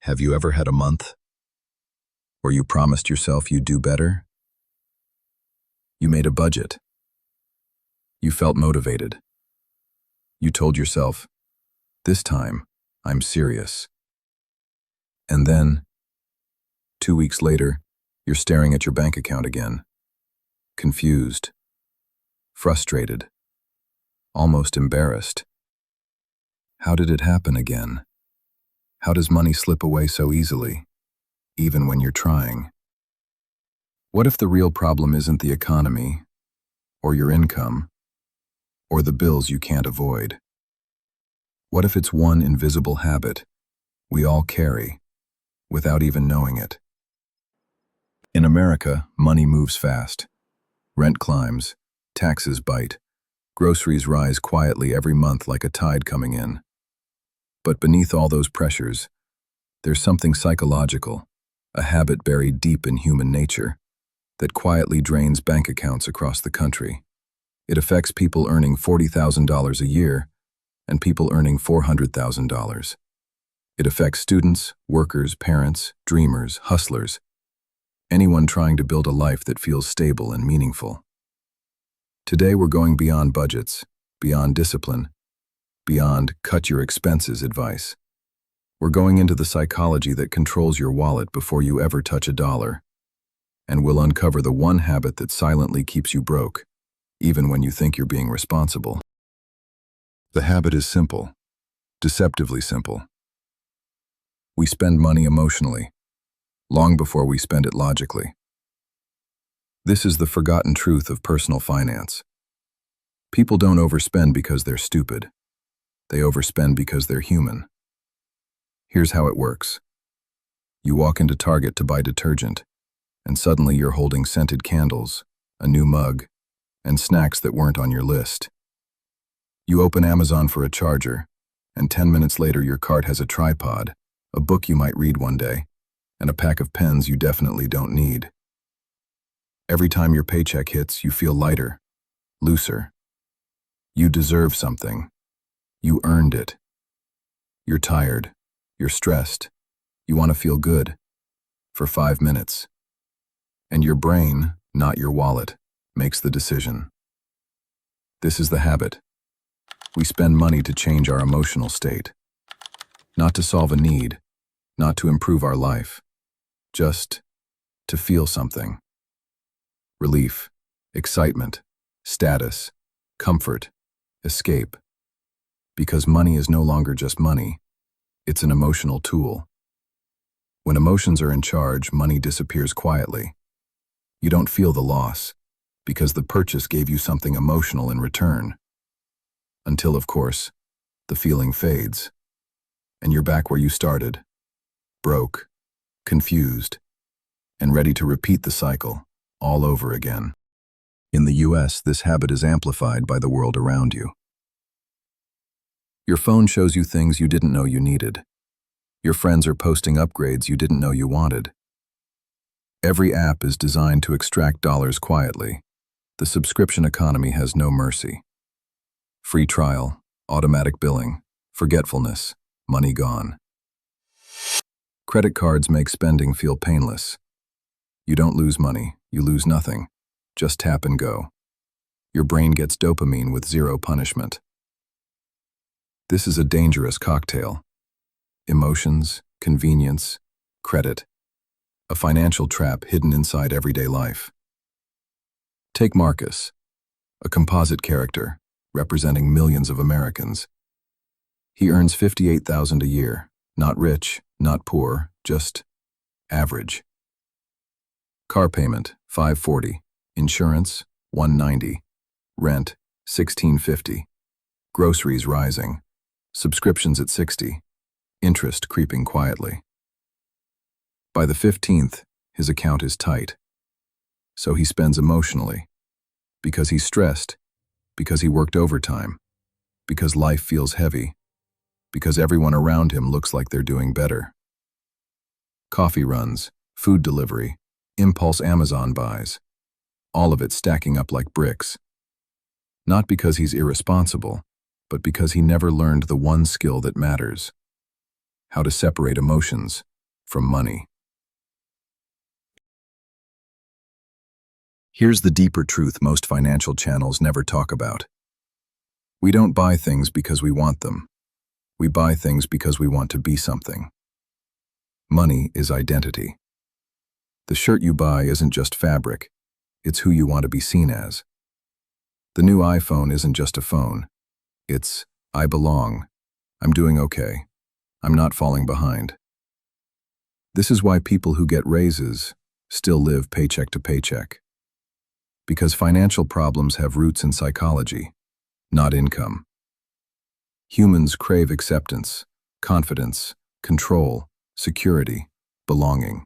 Have you ever had a month where you promised yourself you'd do better? You made a budget. You felt motivated. You told yourself, this time, I'm serious. And then, 2 weeks later, you're staring at your bank account again, confused, frustrated, almost embarrassed. How did it happen again? How does money slip away so easily, even when you're trying? What if the real problem isn't the economy, or your income, or the bills you can't avoid? What if it's one invisible habit we all carry without even knowing it? In America, money moves fast. Rent climbs, taxes bite, groceries rise quietly every month like a tide coming in. But beneath all those pressures, there's something psychological, a habit buried deep in human nature, that quietly drains bank accounts across the country. It affects people earning $40,000 a year and people earning $400,000. It affects students, workers, parents, dreamers, hustlers, anyone trying to build a life that feels stable and meaningful. Today we're going beyond budgets, beyond discipline, beyond cut your expenses advice. We're going into the psychology that controls your wallet before you ever touch a dollar. And we'll uncover the one habit that silently keeps you broke, even when you think you're being responsible. The habit is simple, deceptively simple. We spend money emotionally, long before we spend it logically. This is the forgotten truth of personal finance. People don't overspend because they're stupid. They overspend because they're human. Here's how it works. You walk into Target to buy detergent, and suddenly you're holding scented candles, a new mug, and snacks that weren't on your list. You open Amazon for a charger, and 10 minutes later your cart has a tripod, a book you might read one day, and a pack of pens you definitely don't need. Every time your paycheck hits, you feel lighter, looser. You deserve something. You earned it. You're tired. You're stressed. You want to feel good. For 5 minutes. And your brain, not your wallet, makes the decision. This is the habit. We spend money to change our emotional state. Not to solve a need, not to improve our life. Just to feel something. Relief, excitement, status, comfort, escape. Because money is no longer just money, it's an emotional tool. When emotions are in charge, money disappears quietly. You don't feel the loss, because the purchase gave you something emotional in return. Until, of course, the feeling fades, and you're back where you started, broke, confused, and ready to repeat the cycle all over again. In the US, this habit is amplified by the world around you. Your phone shows you things you didn't know you needed. Your friends are posting upgrades you didn't know you wanted. Every app is designed to extract dollars quietly. The subscription economy has no mercy. Free trial, automatic billing, forgetfulness, money gone. Credit cards make spending feel painless. You don't lose money, you lose nothing. Just tap and go. Your brain gets dopamine with zero punishment. This is a dangerous cocktail. Emotions, convenience, credit. A financial trap hidden inside everyday life. Take Marcus, a composite character representing millions of Americans. He earns $58,000 a year, not rich, not poor, just average. Car payment, $540, insurance, $190, rent, $1,650, groceries rising, subscriptions at $60, interest creeping quietly. By the 15th, his account is tight. So he spends emotionally, because he's stressed, because he worked overtime, because life feels heavy, because everyone around him looks like they're doing better. Coffee runs, food delivery, impulse Amazon buys, all of it stacking up like bricks. Not because he's irresponsible, but because he never learned the one skill that matters: how to separate emotions from money. Here's the deeper truth most financial channels never talk about. We don't buy things because we want them. We buy things because we want to be something. Money is identity. The shirt you buy isn't just fabric, it's who you want to be seen as. The new iPhone isn't just a phone. It's, I belong. I'm doing okay. I'm not falling behind. This is why people who get raises still live paycheck to paycheck. Because financial problems have roots in psychology, not income. Humans crave acceptance, confidence, control, security, belonging.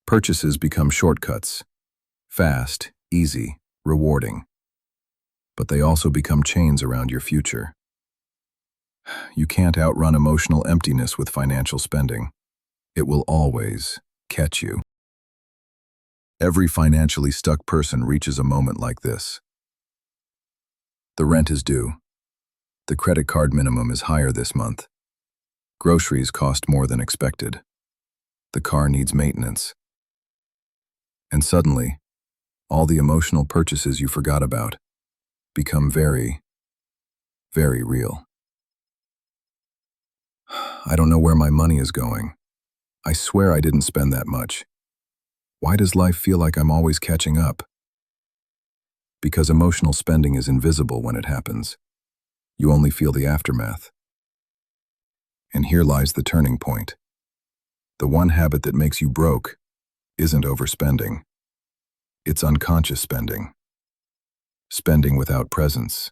Purchases become shortcuts. Fast, easy, rewarding. But they also become chains around your future. You can't outrun emotional emptiness with financial spending. It will always catch you. Every financially stuck person reaches a moment like this. The rent is due. The credit card minimum is higher this month. Groceries cost more than expected. The car needs maintenance. And suddenly, all the emotional purchases you forgot about become very, very real. I don't know where my money is going. I swear I didn't spend that much. Why does life feel like I'm always catching up? Because emotional spending is invisible when it happens. You only feel the aftermath. And here lies the turning point. The one habit that makes you broke isn't overspending. It's unconscious spending. Spending without presence,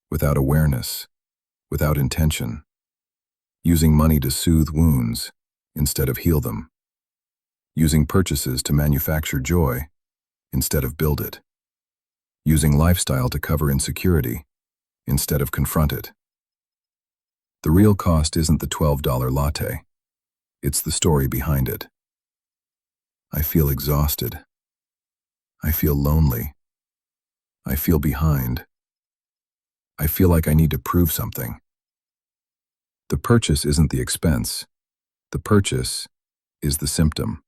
without awareness, without intention. Using money to soothe wounds instead of heal them. Using purchases to manufacture joy instead of build it. Using lifestyle to cover insecurity instead of confront it. The real cost isn't the $12 latte. It's the story behind it. I feel exhausted. I feel lonely. I feel behind. I feel like I need to prove something. The purchase isn't the expense. The purchase is the symptom.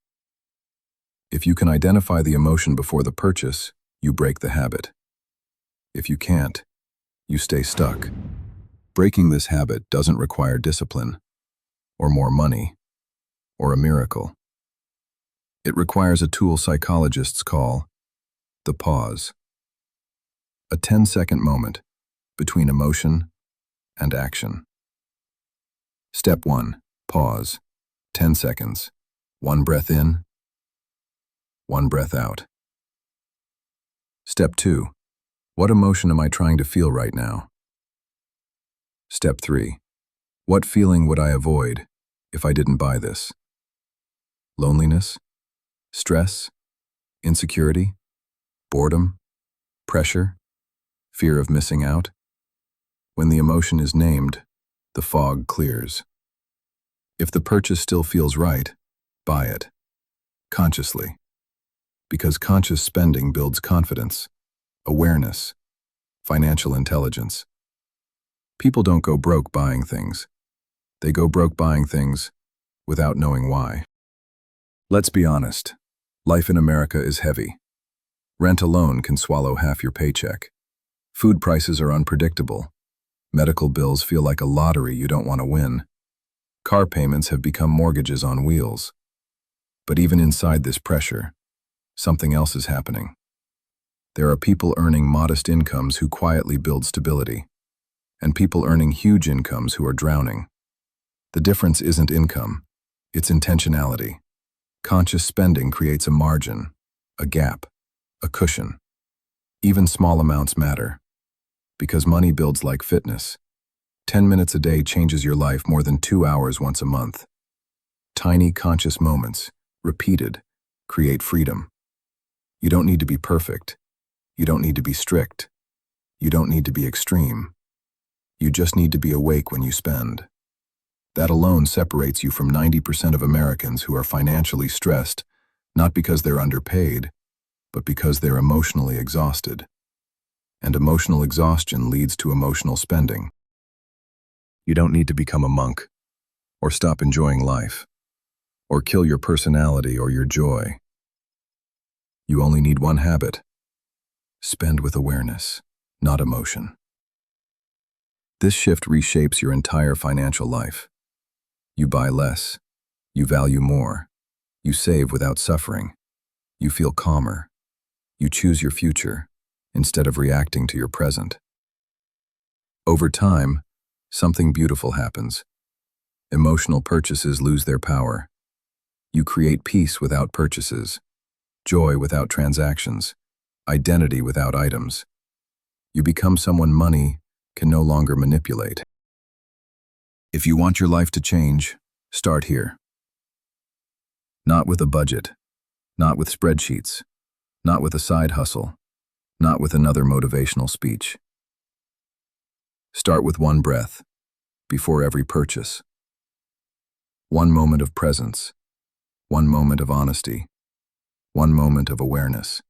If you can identify the emotion before the purchase, you break the habit. If you can't, you stay stuck. Breaking this habit doesn't require discipline, or more money, or a miracle. It requires a tool psychologists call the pause. A 10-second moment between emotion and action. Step 1. Pause. 10 seconds. 1 breath in, 1 breath out. Step 2. What emotion am I trying to feel right now? Step 3. What feeling would I avoid if I didn't buy this? Loneliness? Stress? Insecurity? Boredom? Pressure? Fear of missing out? When the emotion is named, the fog clears. If the purchase still feels right, buy it. Consciously. Because conscious spending builds confidence, awareness, financial intelligence. People don't go broke buying things. They go broke buying things without knowing why. Let's be honest. Life in America is heavy. Rent alone can swallow half your paycheck. Food prices are unpredictable. Medical bills feel like a lottery you don't want to win. Car payments have become mortgages on wheels. But even inside this pressure, something else is happening. There are people earning modest incomes who quietly build stability, and people earning huge incomes who are drowning. The difference isn't income, it's intentionality. Conscious spending creates a margin, a gap, a cushion. Even small amounts matter. Because money builds like fitness. 10 minutes a day changes your life more than 2 hours once a month. Tiny conscious moments, repeated, create freedom. You don't need to be perfect. You don't need to be strict. You don't need to be extreme. You just need to be awake when you spend. That alone separates you from 90% of Americans who are financially stressed, not because they're underpaid, but because they're emotionally exhausted. And emotional exhaustion leads to emotional spending. You don't need to become a monk or stop enjoying life. or kill your personality or your joy. You only need one habit. Spend with awareness, not emotion. This shift reshapes your entire financial life. You buy less. You value more. You save without suffering. You feel calmer. You choose your future instead of reacting to your present. Over time, something beautiful happens. Emotional purchases lose their power. You create peace without purchases, joy without transactions, identity without items. You become someone money can no longer manipulate. If you want your life to change, start here. Not with a budget, not with spreadsheets, not with a side hustle, not with another motivational speech. Start with one breath, before every purchase. One moment of presence, one moment of honesty, one moment of awareness.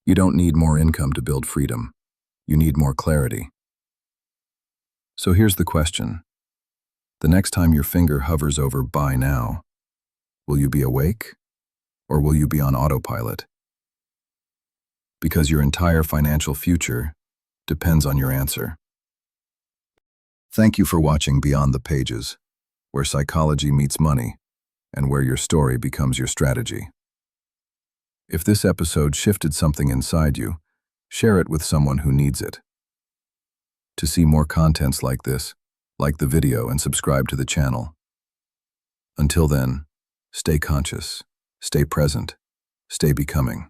You don't need more income to build freedom. You need more clarity. So here's the question. The next time your finger hovers over buy now, will you be awake or will you be on autopilot? Because your entire financial future depends on your answer. Thank you for watching Beyond the Pages, where psychology meets money and where your story becomes your strategy. If this episode shifted something inside you, share it with someone who needs it. To see more contents like this, like the video and subscribe to the channel. Until then, stay conscious, stay present, stay becoming.